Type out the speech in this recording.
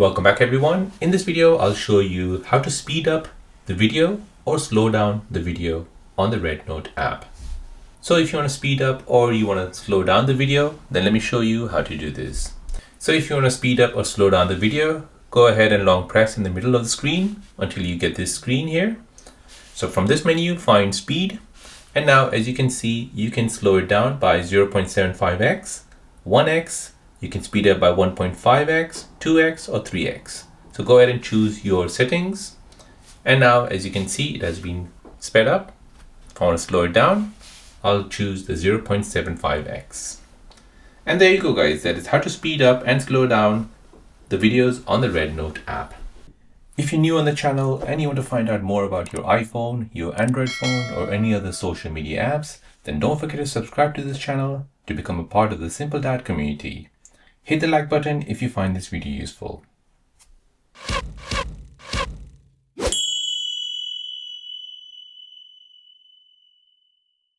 Welcome back everyone. In this video, I'll show you how to speed up the video or slow down the video on the RedNote app. So if you want to speed up or you want to slow down the video, then let me show you how to do this. So if you want to speed up or slow down the video, go ahead and long press in the middle of the screen until you get this screen here. So from this menu, find speed. And now as you can see, you can slow it down by 0.75x, 1x, you can speed up by 1.5x, 2x or 3x. So go ahead and choose your settings. And now as you can see, it has been sped up. If I want to slow it down, I'll choose the 0.75x. And there you go guys, that is how to speed up and slow down the videos on the RedNote app. If you're new on the channel and you want to find out more about your iPhone, your Android phone or any other social media apps, then don't forget to subscribe to this channel to become a part of the Simple Dad community. Hit the like button if you find this video useful.